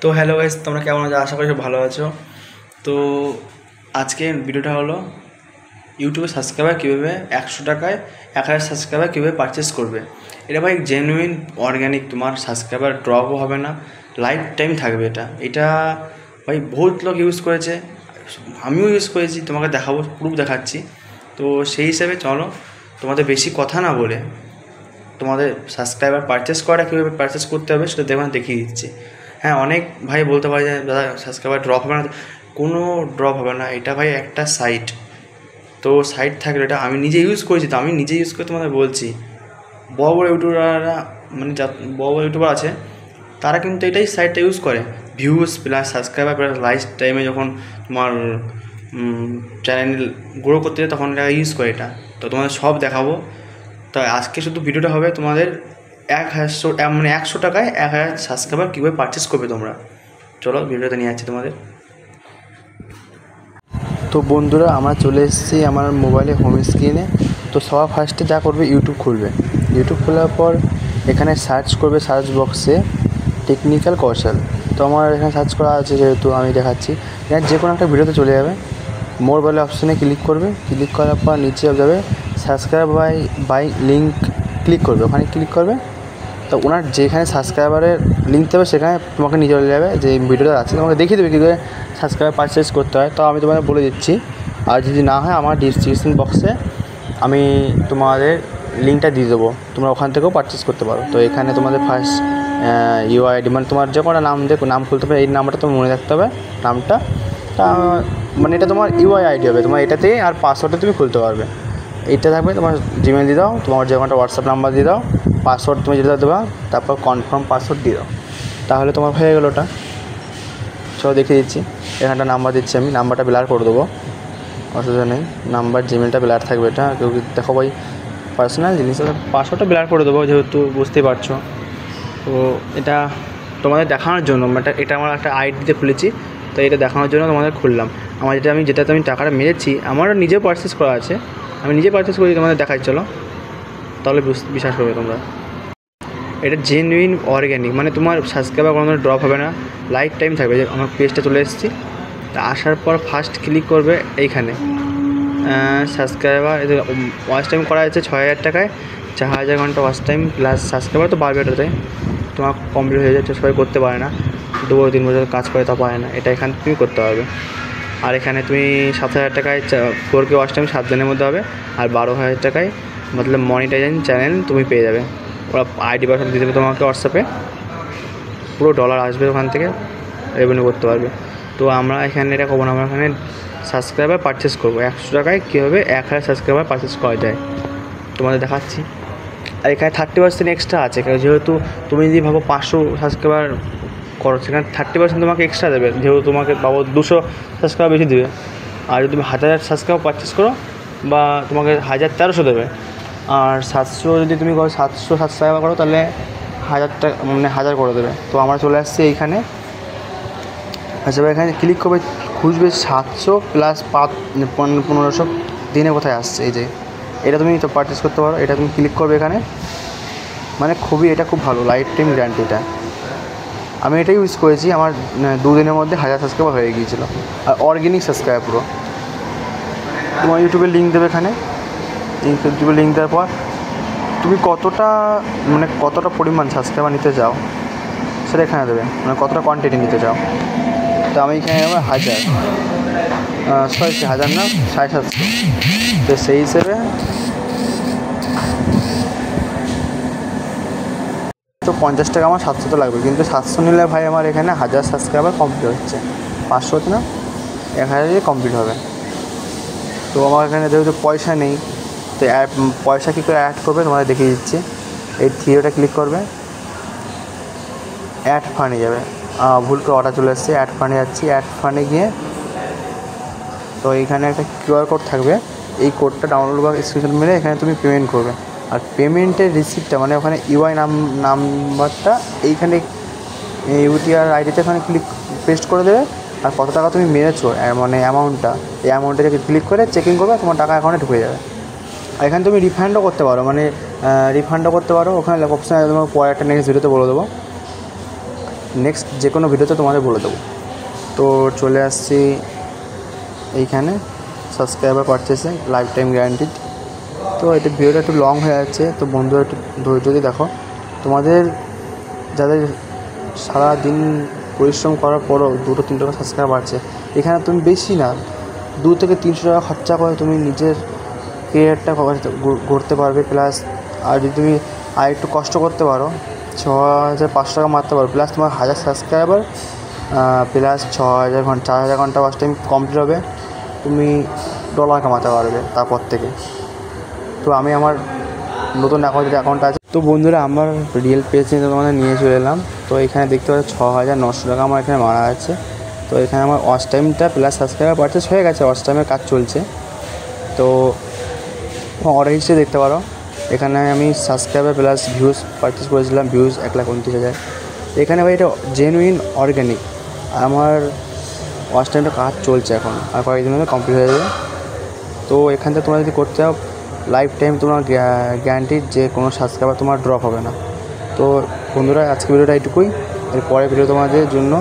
তো hello guys, তোমরা কেমন আছো? আশা করি সব ভালো আছো। তো আজকে ভিডিওটা হলো ইউটিউবে সাবস্ক্রাইবার কীভাবে 100 টাকায় 1000 সাবস্ক্রাইবার কীভাবে পারচেস করবে। এটা ভাই জেনুইন অর্গ্যানিক, তোমার সাবস্ক্রাইবার ড্রপও হবে না, লাইফ টাইম থাকবে। এটা ভাই বহুত লোক ইউজ করেছে, আমিও ইউজ করেছি, তোমাকে দেখাবো, প্রুফ দেখাচ্ছি। তো সেই হিসাবে চলো, তোমাদের বেশি কথা না বলে তোমাদের সাবস্ক্রাইবার পারচেস করা কীভাবে পারচেস করতে হবে সেটা দেখিয়ে দিচ্ছি। হ্যাঁ, অনেক ভাই বলতে পারে যে দাদা সাবস্ক্রাইবার ড্রপ হবে না। কোনো ড্রপ হবে না, এটা ভাই একটা সাইট। তো সাইট থাকলে এটা আমি নিজে ইউজ করেছি, তো আমি নিজে ইউজ করে তোমাদের বলছি। বড় বড় ইউটিউবাররা মানে বড় বড় ইউটিউবার আছে, তারা কিন্তু এটাই সাইটটা ইউজ করে। Views plus subscriber plus life টাইমে যখন তোমার চ্যানেল গ্রো করতে যায় তখন এটা ইউজ করে এটা। তো তোমাদের সব দেখাবো। তো আজকে শুধু ভিডিওটা হবে তোমাদের 100 টাকায় 1000 সাবস্ক্রাইবার কীভাবে পারচেস করবে তোমরা। চলো ভিডিওতে নিয়ে যাচ্ছি তোমাদের। তো বন্ধুরা, আমরা চলে এসেছি আমার মোবাইলে হোম স্ক্রিনে। তো সবার ফার্স্টে যা করবে, ইউটিউব খুলবে। ইউটিউব খোলার পর এখানে সার্চ করবে, সার্চ বক্সে টেকনিক্যাল কৌশল। তো আমার এখানে সার্চ করা আছে, যেহেতু আমি দেখাচ্ছি। এখানে যে কোনো একটা ভিডিওতে চলে যাবে, মোর বলে অপশানে ক্লিক করবে। ক্লিক করার পর নিচে যাবে সাবস্ক্রাইব বাই লিঙ্ক, ক্লিক করবে। ওখানে ক্লিক করবে, তো ওনার যেখানে সাবস্ক্রাইবারের লিঙ্ক দেবে সেখানে তোমাকে নিয়ে চলে যাবে। যে ভিডিওটা আছে তোমাকে দেখিয়ে দেবে কী করে সাবস্ক্রাইবার পারচেস করতে হয়। তো আমি তোমাদের বলে দিচ্ছি, আর যদি না হয় আমার ডিসক্রিপশন বক্সে আমি তোমাদের লিঙ্কটা দিয়ে দেবো, তোমরা ওখান থেকেও পারচেস করতে পারো। তো এখানে তোমাদের ফার্স্ট ইউআইডি মানে তোমার যে কোনো নাম খুলতে হবে, এই নামটা তোমার মনে রাখতে হবে নামটা। তা মানে এটা তোমার ইউআই আইডি হবে, তোমার এটাতেই আর পাসওয়ার্ডটা তুমি খুলতে পারবে। এইটা থাকবে, তোমার জিমেল দিয়ে দাও, তোমার যে কোনো হোয়াটসঅ্যাপ নাম্বার দিয়ে দাও, পাসওয়ার্ড তুমি যেটা দেবা, তারপর কনফার্ম পাসওয়ার্ড দিয়ে দাও, তাহলে তোমার হয়ে গেলো ওটা। চলো দেখিয়ে দিচ্ছি। এখানটা নাম্বার দিচ্ছি আমি, নাম্বারটা ব্লার করে দেবো, অসুবিধা নেই। নাম্বার জিমেলটা ব্লার থাকবে, এটা কেউ দেখো ভাই পার্সোনাল জিনিস। পাসওয়ার্ডটা ব্লার করে দেবো, যেহেতু বুঝতেই পারছো। তো এটা তোমাদের দেখানোর জন্য, এটা আমার একটা আইডিতে খুলেছি, তো এটা দেখানোর জন্য তোমাদের খুললাম। যেটাতে আমি টাকাটা মেরেছি, আমারও নিজেও পারচেস করা আছে, আমি নিজে পারচেস করি, তোমাদের দেখাই চলো, তাহলে বিশ্বাস করবে তোমরা। এটা জেনুইন অর্গ্যানিক, মানে তোমার সাবস্ক্রাইবার কোনো ড্রপ হবে না, লাইফ টাইম থাকবে। যে আমার পেজটা চলে এসেছি, তা আসার পর ফার্স্ট ক্লিক করবে এইখানে সাবস্ক্রাইবার। ওয়াচ টাইম করা আছে 6000 টাকায়, 4000 ঘন্টা ওয়াচ টাইম প্লাস সাবস্ক্রাইবার তো বাড়বে, এটাতে তোমার কমপ্লিট হয়ে যাচ্ছে। সবাই করতে পারে না, 2-3 বছর কাজ করে তা পারে না, এটা এখানে তুমি করতে পারবে। আর এখানে তুমি 7000 টাকায় 4K ওয়াচ টাইম 7 দিনের মধ্যে হবে, আর 12000 টাকায় মতলব মনিটাইজেশন চ্যানেল তুমি পেয়ে যাবে। ওরা আইডি পাসওয়ার্ড দিয়ে দেবে তোমাকে হোয়াটসঅ্যাপে, পুরো ডলার আসবে ওখান থেকে, রেভিনিউ করতে পারবে। তো আমরা এখানে এটা করবো না, আমরা এখানে সাবস্ক্রাইবার পারচেস করবো। 100 টাকায় কীভাবে 1000 সাবস্ক্রাইবার পারচেস করা যায় তোমাদের দেখাচ্ছি। আর এখানে 30% এক্সট্রা আছে, যেহেতু তুমি যদি ভাবো 500 সাবস্ক্রাইবার করো, সেখানে 30% তোমাকে এক্সট্রা দেবে, যেহেতু তোমাকে ভাবো 200 সাবস্ক্রাইবার বেশি দেবে। আর যদি তুমি 1000 সাবস্ক্রাইবার পারচেস করো, বা তোমাকে 1300 দেবে। আর 700 যদি তুমি করো, 700 সাবস্ক্রাইবার করো, তাহলে 1000 টাকা মানে 1000 করে দেবে। তো আমরা চলে আসছি এইখানে। আচ্ছা, এখানে ক্লিক করবে, খুঁজবে 700 প্লাস 1500 দিনে কোথায় আসছে, এই যে এটা তুমি তো পারচেস করতে পারো। এটা তুমি ক্লিক করবে এখানে, মানে এটা খুব ভালো, লাইফ টাইম গ্যারান্টি। এটা আমি এটাই ইউজ করেছি, আমার 2 দিনের মধ্যে 1000 সাবস্ক্রাইবার হয়ে গিয়েছিলো, আর অর্গ্যানিক সাবস্ক্রাইবার পুরো। তোমার ইউটিউবের লিঙ্ক দেবে এখানে, ইউটিউবের লিঙ্ক দেওয়ার পর তুমি কতটা পরিমাণ সাবস্ক্রাইবার নিতে চাও সেটা এখানে দেবে, মানে কতটা কোয়ান্টিটি নিতে চাও। তো আমি এখানে আমার 1000 না 750। তো সেই হিসেবে তো 50 টাকা আমার 700 তো লাগবে, কিন্তু 700 নিলে ভাই আমার এখানে 1000 সাবস্ক্রাইবার কমপ্লিট হচ্ছে, 500 না 1000 কমপ্লিট হবে। তো আমার এখানে যেহেতু পয়সা নেই, তো পয়সা কী করে অ্যাড করবে তোমাদের দেখিয়ে দিচ্ছি। এই থ্রিটা ক্লিক করবে, অ্যাড ফান্ডে যাবে। ভুল করে অর্ডার চলে এসেছে, অ্যাড ফান্ডে যাচ্ছি। অ্যাড ফান্ডে গিয়ে তো এইখানে একটা কিউআর কোড থাকবে, এই কোডটা ডাউনলোড বা স্ক্রিনশট মেরে এখানে তুমি পেমেন্ট করবে। আর পেমেন্টের রিসিপ্টটা, মানে ওখানে ইউআই নাম্বারটা এইখানে ইউটিআর আইডিতে এখানে পেস্ট করে দেবে। আর কত টাকা তুমি মেরেছো, মানে অ্যামাউন্টটা, এই অ্যামাউন্টে ক্লিক করে চেকিং করবে, তোমার টাকা অ্যাকাউন্টে ঢুকে যাবে। আর এখানে তুমি রিফান্ডও করতে পারো, ওখানে অপশান তোমার পরে একটা নেক্সট ভিডিওতে বলে দেবো। নেক্সট যে কোনো ভিডিওতে তোমাদের বলে দেবো। তো চলে আসছি এইখানে subscriber purchasing life time guaranteed. তো এটা ভিডিওটা একটু লং হয়ে যাচ্ছে, তো বন্ধুরা একটু ধৈর্য দিয়ে দেখো। তোমাদের যাদের সারাদিন পরিশ্রম করার পরও 2-3 টাকা সাবস্ক্রাইব বাড়ছে, এখানে তুমি বেশি না 2 থেকে 300 টাকা খরচা করে তুমি নিজের কেরিয়ারটা গড়তে পারবে। প্লাস আর যদি তুমি আর একটু কষ্ট করতে পারো 6500 টাকা মারতে পারো, প্লাস তোমার 1000 সাবস্ক্রাইবার প্লাস 6000 ঘন্টা 4000 ঘন্টা ওয়াচ টাইম কমপ্লিট হবে, তুমি ডলার কামাতে পারবে তারপর থেকে। তো আমি আমার নতুন অ্যাকাউন্ট আছে। তো বন্ধুরা আমার রিয়েল পেজ নিয়ে তোমাদের নিয়ে চলে এলাম। তো এখানে দেখতে পাচ্ছি 6900 টাকা আমার এখানে মারা আছে। তো এখানে আমার ওয়াচ টাইমটা প্লাস সাবস্ক্রাইবার পারচেস হয়ে গেছে, ওয়াচ টাইমের কাজ চলছে। তো অর্ডার হিসেবে দেখতে পারো এখানে আমি সাবস্ক্রাইবার প্লাস ভিউজ পারচেস করেছিলাম, ভিউজ 1,29,000। এখানে ভাই এটা জেনুইন অর্গ্যানিক। আমার ওয়াচ টাইমটা কাজ চলছে এখন, আর কয়েকদিন মধ্যে কমপ্লিট হয়ে যাবে। তো এখান থেকে তোমরা যদি করতে চাও লাইফ টাইম তোমার গ্যারান্টিড যে কোনো সাবস্ক্রাইবার তোমার ড্রপ হবে না। তো বন্ধুরা আজকে ভিডিওটা এইটুকুই, এর পরের ভিডিও তোমাদের জন্য